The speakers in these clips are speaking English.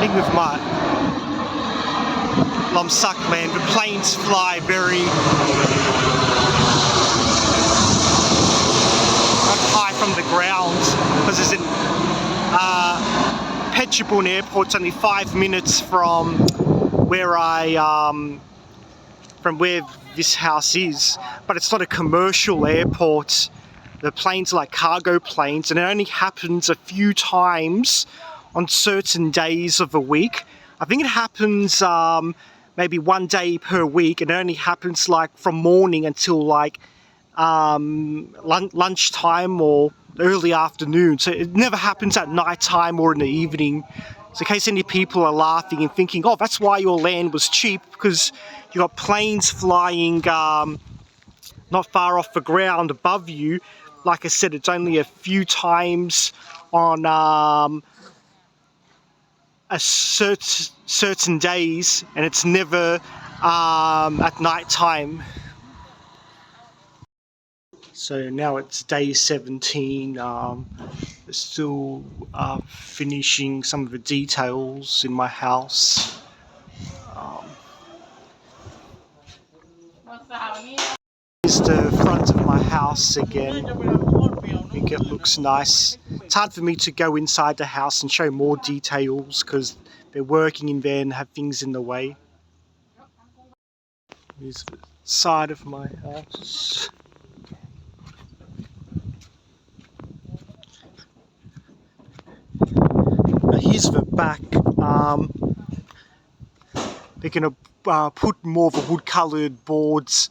think with my Lomsuck land, the planes fly very high from the ground because there's an Phetchabun airport's only 5 minutes from where from where this house is, but it's not a commercial airport. The planes are like cargo planes, and it only happens a few times on certain days of the week. I think it happens maybe 1 day per week, and it only happens like from morning until like lunchtime or early afternoon. So it never happens at night time or in the evening. So in case any people are laughing and thinking, oh, that's why your land was cheap, because you got planes flying not far off the ground above you. Like I said, it's only a few times on a certain days, and it's never at night time. So now it's day 17. Still finishing some of the details in my house. Here's the front of my house again. I think it looks nice. It's hard for me to go inside the house and show more details because they're working in there and have things in the way. Here's the side of my house. Here's the back. They're going to put more of the wood coloured boards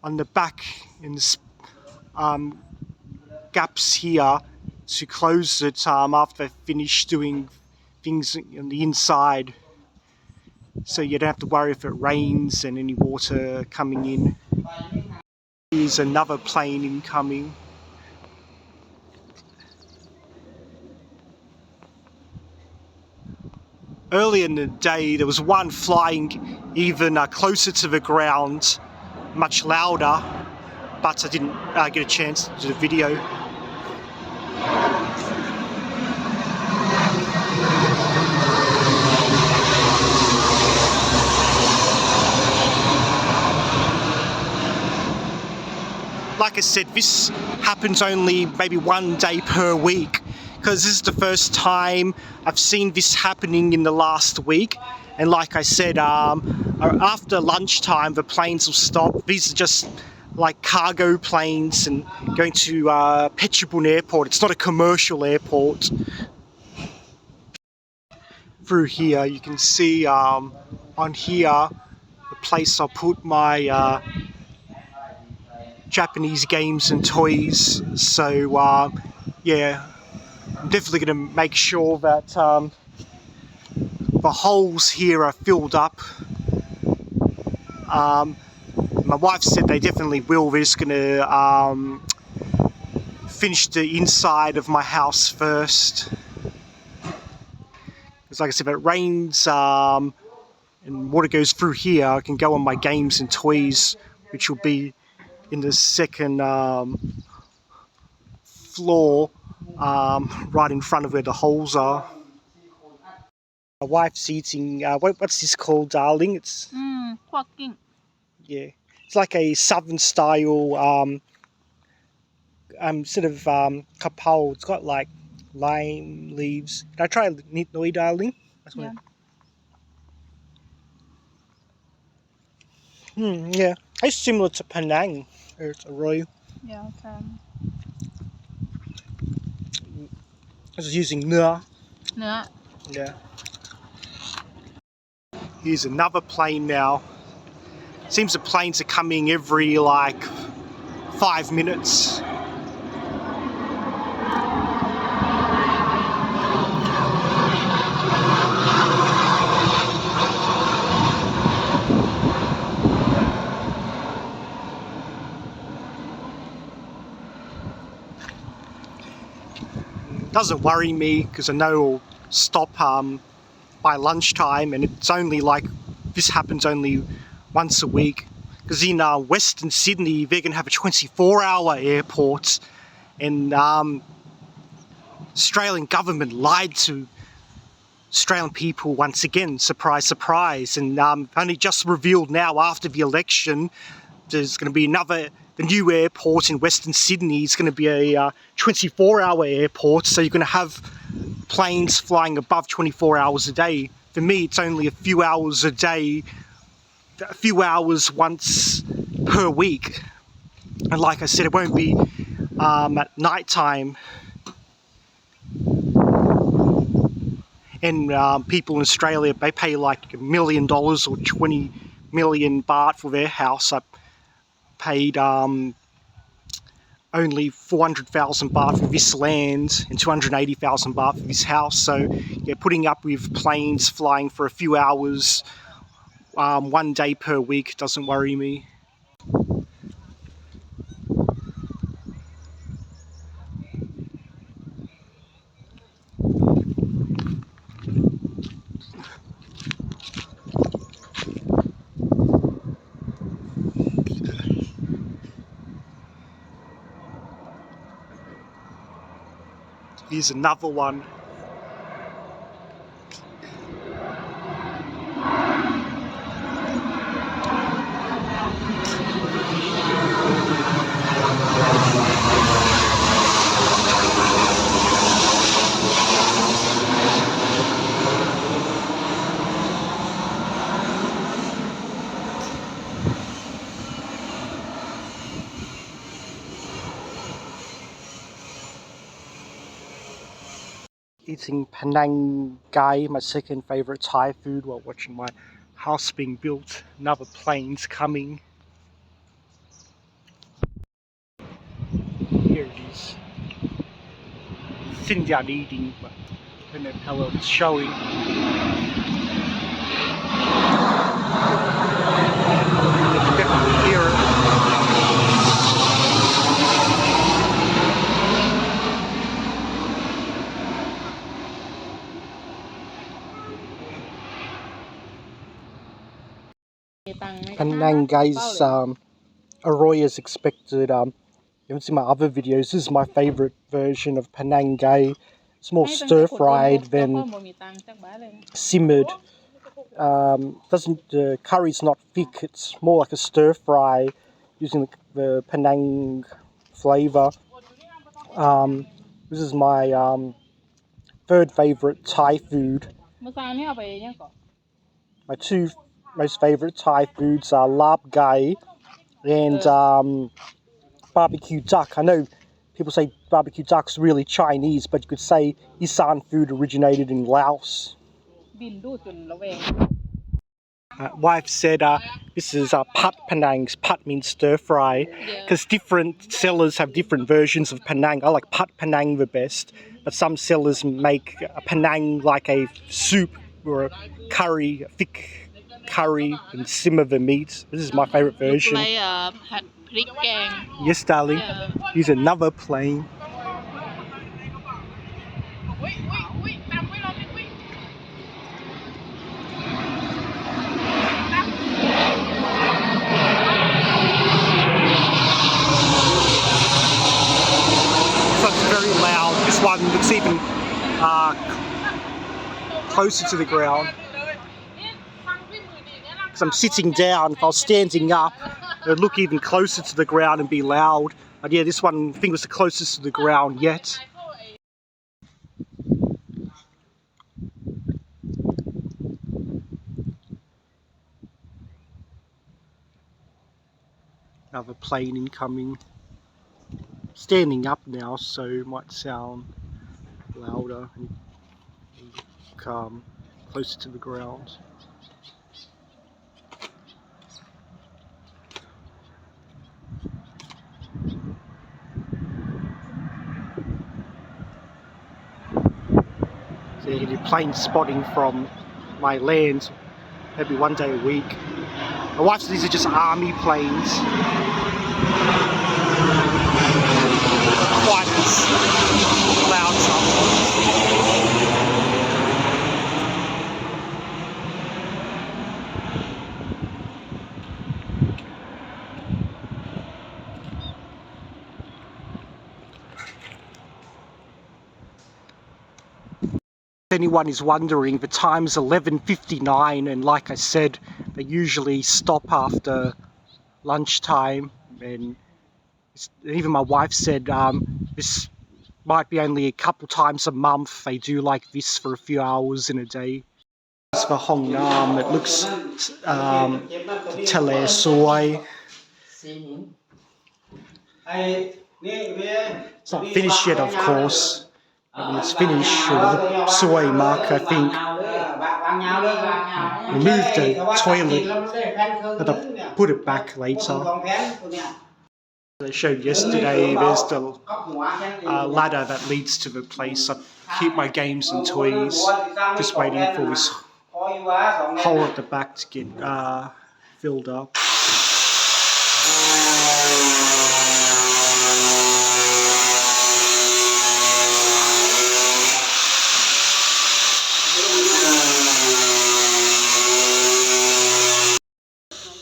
on the back in the gaps here to close it after they finish doing things on the inside, so you don't have to worry if it rains and any water coming in. Here's another plane incoming. Earlier in the day there was one flying even closer to the ground, much louder, but I didn't get a chance to do the video. Like I said, this happens only maybe 1 day per week, because this is the first time I've seen this happening in the last week. And like I said, after lunchtime the planes will stop. These are just like cargo planes and going to Phetchabun airport. It's not a commercial airport. Through here you can see on here the place I'll put my Japanese games and toys. So yeah, I'm definitely going to make sure that the holes here are filled up. My wife said they definitely will. They're just going to finish the inside of my house first. Because like I said, if it rains and water goes through here, I can go on my games and toys, which will be in the second floor, right in front of where the holes are. My wife's eating, what's this called, darling? It's Quacking. Yeah, it's like a southern style sort of kapau. It's got like lime leaves. Can I try nit noi, darling? Yeah. Yeah, it's similar to Penang. It's a royal. Yeah, okay. I was using นื้อ. นื้อ. Yeah. Here's another plane now. Seems the planes are coming every like 5 minutes. Doesn't worry me because I know it'll stop by lunchtime, and it's only like, this happens only once a week, because in Western Sydney they're going to have a 24-hour airport, and Australian government lied to Australian people once again, surprise, surprise, and only just revealed now after the election, there's going to be the new airport in Western Sydney is going to be a 24-hour airport, so you're going to have planes flying above 24 hours a day. For me, it's only a few hours a day, a few hours once per week. And like I said, it won't be at night time. And people in Australia, they pay like $1 million or 20 million baht for their house. I paid only 400,000 baht for this land and 280,000 baht for this house. So yeah, putting up with planes flying for a few hours, 1 day per week doesn't worry me. Here's another one. Eating Panang Gai, my second favourite Thai food, while watching my house being built. Another plane's coming. Here it is. Sindian eating, but I don't know how well it's showing. You can definitely hear it. Panang Gai's Arroy as expected. You haven't seen my other videos. This is my favourite version of Panang Gai. It's more stir-fried than simmered. The curry's not thick. It's more like a stir-fry using the Panang flavour. This is my third favourite Thai food. My two most favourite Thai foods are lap gai and barbecue duck. I know people say barbecue duck's really Chinese, but you could say Isan food originated in Laos. Wife said this is Pat Panang's. Pat means stir fry, because different sellers have different versions of Panang. I like Pat Panang the best, but some sellers make a Panang like a soup or a curry, a thick curry, and simmer the meat. This is my favourite version. Yes, darling. Here's another plane. So it's very loud. This one looks even closer to the ground. Because I'm sitting down. If I was standing up, it would look even closer to the ground and be loud. But yeah, this one I think was the closest to the ground yet. Another plane incoming. Standing up now, so it might sound louder and closer to the ground. So you can do plane spotting from my land, maybe 1 day a week. My wife says these are just army planes. Quite as loud sometimes. If anyone is wondering, the time's 11:59, and like I said, they usually stop after lunchtime, and even my wife said this might be only a couple times a month they do like this for a few hours in a day. It's the Hong Nam. It looks Tele Soy. It's not finished yet, of course. When it's finished, it'll look soy mark, I think. Remove the toilet, but I'll put it back later. As I showed yesterday, there's the ladder that leads to the place. I keep my games and toys, just waiting for this hole at the back to get filled up.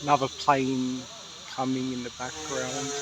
Another plane coming in the background.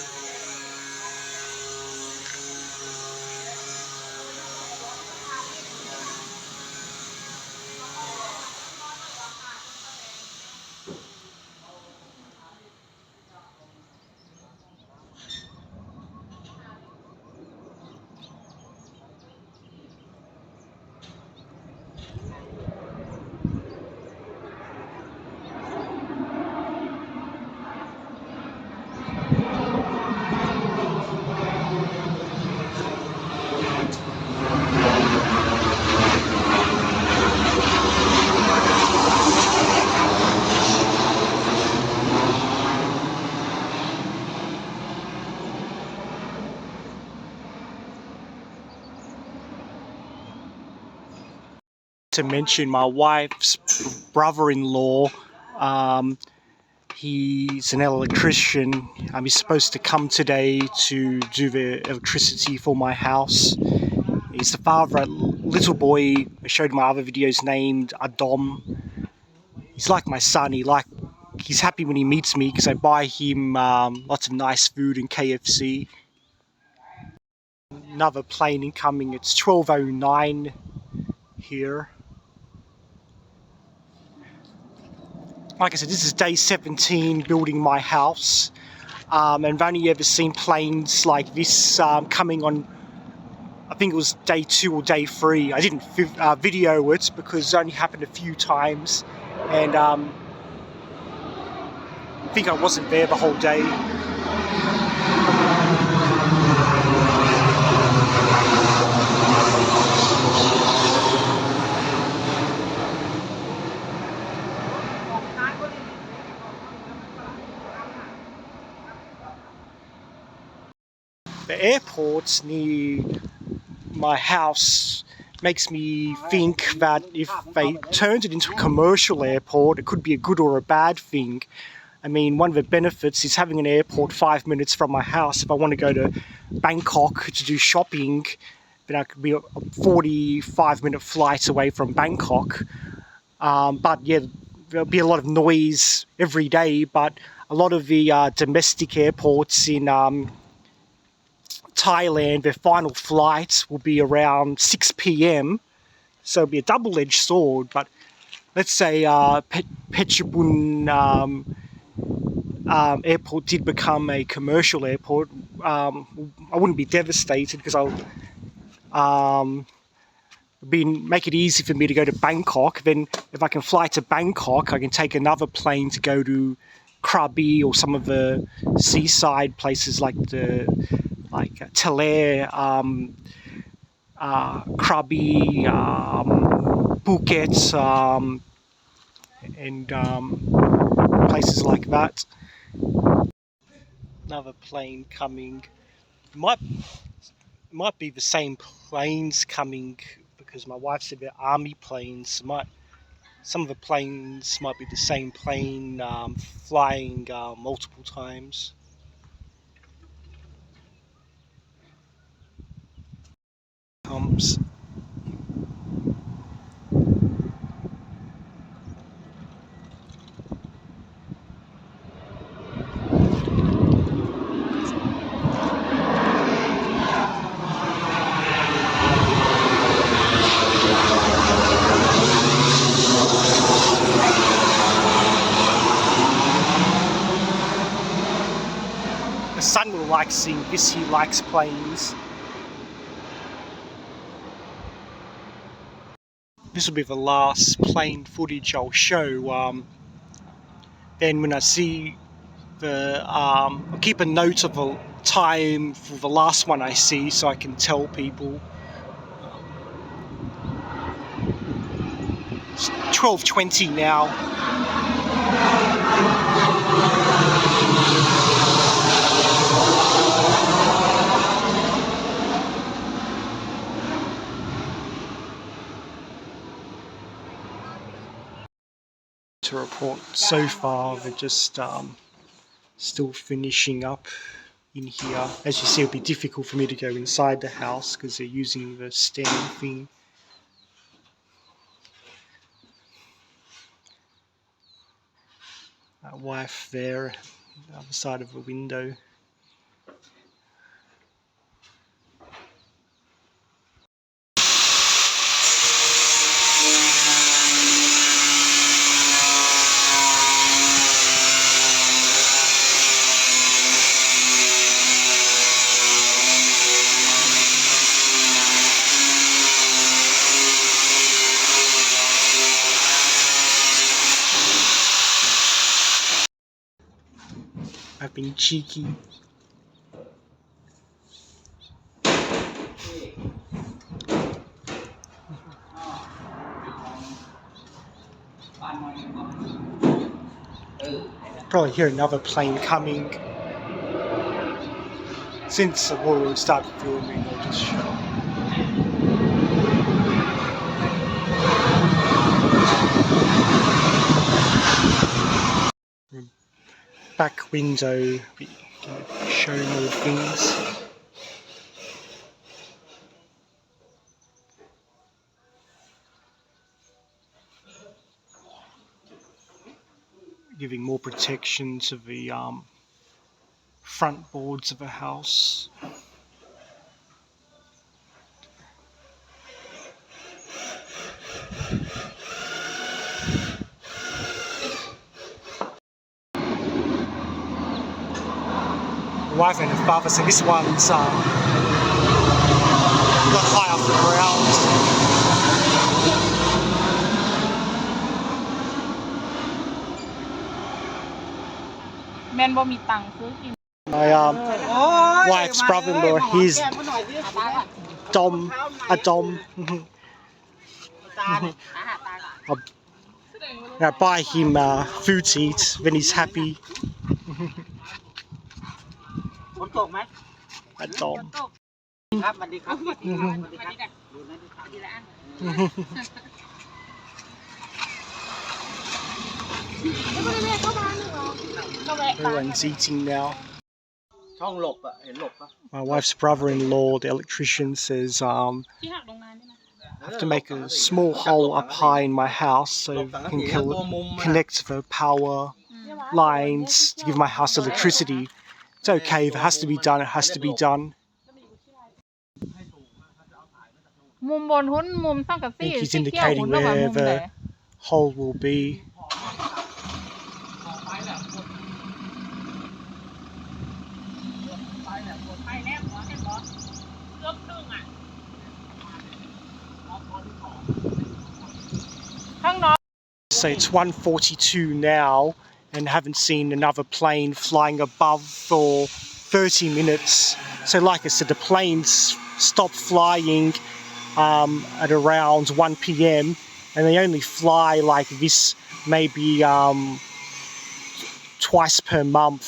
To mention my wife's brother-in-law, he's an electrician. He's supposed to come today to do the electricity for my house. He's the father of a little boy I showed in my other videos named Adam. He's like my son. He's happy when he meets me because I buy him lots of nice food and KFC. Another plane incoming. It's 12:09 here. Like I said, this is day 17 building my house, and I've only ever seen planes like this coming on, I think it was day 2 or day 3. I didn't video it because it only happened a few times, and I think I wasn't there the whole day. The airports near my house makes me think that if they turned it into a commercial airport, it could be a good or a bad thing. I mean, one of the benefits is having an airport 5 minutes from my house. If I want to go to Bangkok to do shopping, then I could be a 45-minute flight away from Bangkok. But yeah, there'll be a lot of noise every day, but a lot of the domestic airports in Thailand, their final flights will be around 6 p.m. So it'll be a double-edged sword. But let's say Phetchabun airport did become a commercial airport. I wouldn't be devastated because I'll make it easy for me to go to Bangkok. Then if I can fly to Bangkok, I can take another plane to go to Krabi or some of the seaside places like Tele, Krabi, Phuket, and places like that. Another plane coming. It might be the same planes coming because my wife said they're army planes. Some of the planes might be the same plane flying multiple times. Comes. likes seeing this, he likes planes. This will be the last plane footage I'll show. Then when I see I'll keep a note of the time for the last one I see so I can tell people. It's 12:20 now. To report so far, they're just still finishing up in here. As you see, it'll be difficult for me to go inside the house because they're using the stand thing. My wife there, the other side of the window. I've been cheeky. Probably hear another plane coming. Since we'll start filming, I'll just show. Back window, we can show more things. Giving more protection to the front boards of a house. My wife and her father said this one's not high off the ground. แม่นบ่มีตังค์ซื้อกิน My wife's brother-in-law, he's Dom, a Dom. I buy him food to eat when he's happy. ฝนตกไหม A Dom. ครับสวัสดีครับสวัสดีครับดูนะดูทีละอัน Everyone's eating now. ช่องหลบอ่ะเห็นหลบปะ My wife's brother-in-law, the electrician, says ที่หักโรงงานนี่นะ I have to make a small hole up high in my house so I can connect the power lines to give my house electricity. It's okay, if it has to be done, it has to be done. มุมบนหุ้นมุมสังกะ I สี think he's สีเขียวหุ้น indicating ระหว่าง where มุมไหน the hole will be. ข้างนอก So it's 1:42 now and haven't seen another plane flying above for 30 minutes. So like I said, the planes stopped flying at around 1 p.m. and they only fly like this maybe twice per month.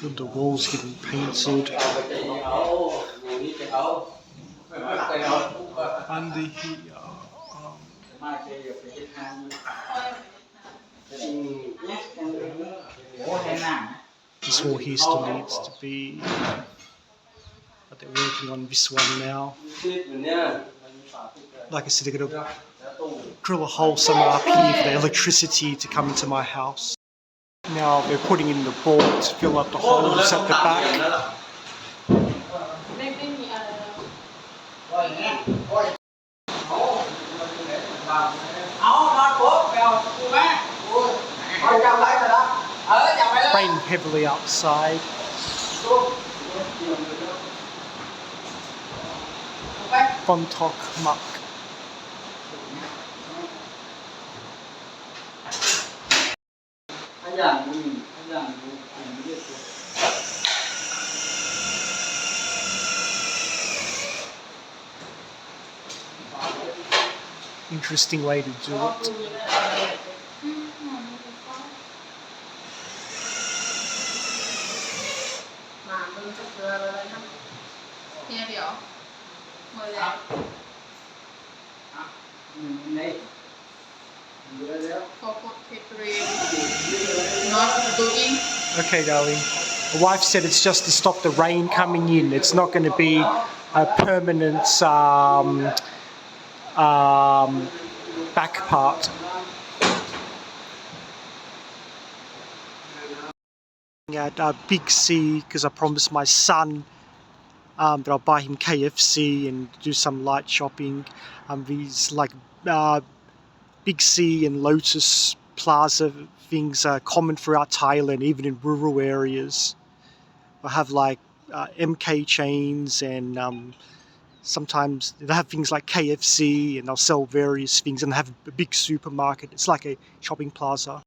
Good, the walls getting painted. Under here. This wall here still needs to be, but they're working on this one now. Like I said, they're going to drill a hole somewhere up here for the electricity to come into my house. Now they're putting in the board to fill up the holes at the back. Raining heavily outside. Bontok Muck. Interesting way to do it. มาเบิ่งเกลือเลยนะเฮียเดี๋ยวหมดแล้ว for protecting not doing Okay, darling. The wife said it's just to stop the rain coming in. It's not going to be a permanent back part. At Big C because I promised my son that I'll buy him KFC and do some light shopping. These like Big C and Lotus Plaza things are common throughout Thailand, even in rural areas. I have like MK chains and sometimes they have things like KFC and they'll sell various things and they have a big supermarket. It's like a shopping plaza.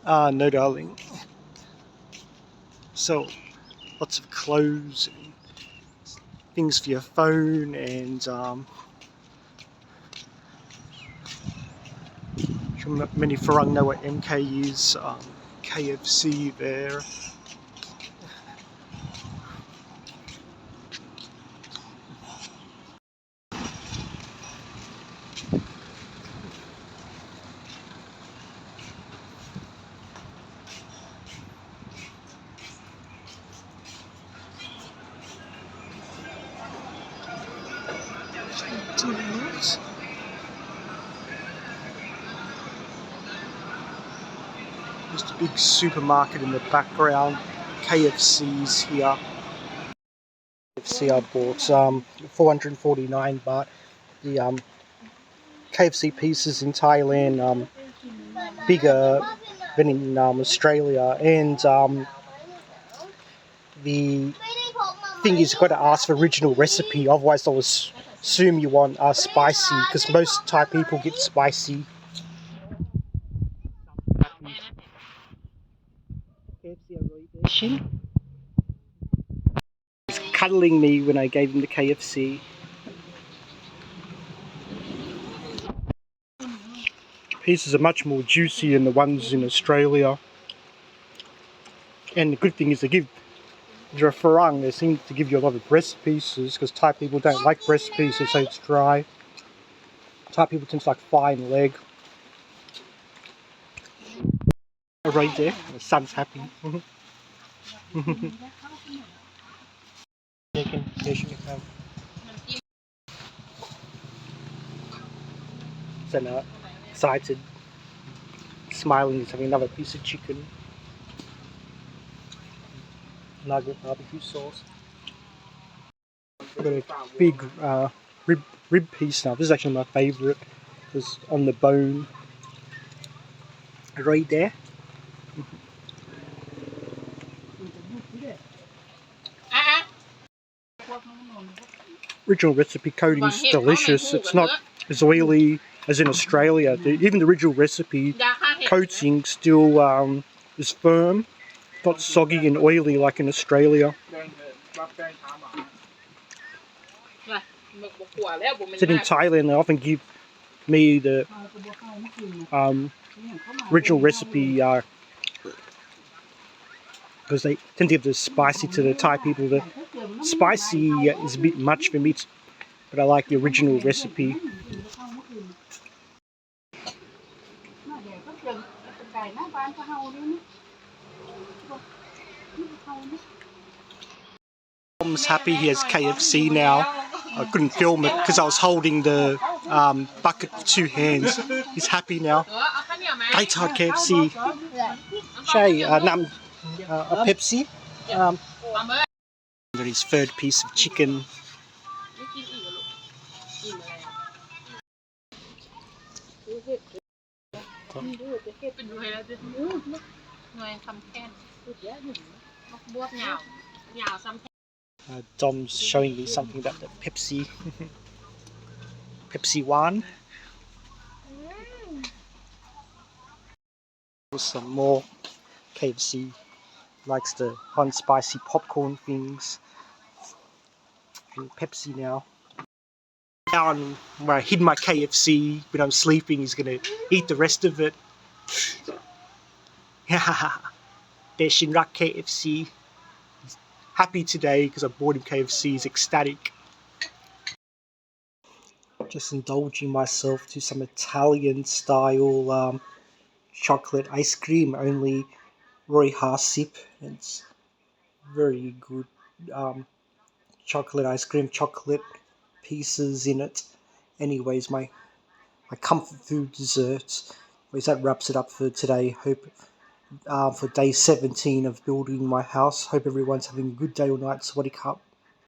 No, darling. So, lots of clothes and things for your phone and many Farang know what MK is. KFC there. Just a big supermarket in the background. KFC's here. KFC I bought 449 baht. The KFC pieces in Thailand bigger than in Australia, and the thing is you've got to ask for original recipe, otherwise they'll assume you want spicy, because most Thai people get spicy. He's cuddling me when I gave him the KFC. Pieces are much more juicy than the ones in Australia. And the good thing is if you're a Farang, they seem to give you a lot of breast pieces, because Thai people don't like breast pieces, so it's dry. Thai people tend to like thigh and leg. Right there, the son's happy. So now, excited, smiling, he's having another piece of chicken. Nugget barbecue sauce. I've got a big rib piece now. This is actually my favourite because on the bone, right there. Original recipe coating's delicious. It's not as oily as in Australia. Even the original recipe coating still is firm, not soggy and oily like in Australia. So in Thailand, they often give me the original recipe because they tend to give the spicy to the Thai people. The spicy is a bit much for me, but I like the original recipe. Tom's happy he has KFC now. I couldn't film it because I was holding the bucket with two hands. He's happy now. I taught KFC. Shay, a Pepsi. Got his third piece of chicken. เป็นหน่วยแล้วดิหน่วยทำแค่นบวบเหงาเหงาซ้ำ Dom's showing me something about the Pepsi one. Some more KFC. Likes the hot and spicy popcorn things. And Pepsi now. Down where I hid my KFC when I'm sleeping, he's gonna eat the rest of it. Beshin Rak KFC. He's happy today because I bought him KFC. He's ecstatic. Just indulging myself to some Italian style chocolate ice cream, only Roy Harsip. It's very good chocolate ice cream, chocolate pieces in it. Anyways, my comfort food desserts. Anyways, that wraps it up for today. Hope for day 17 of building my house. Hope everyone's having a good day or night. Swadee Cup.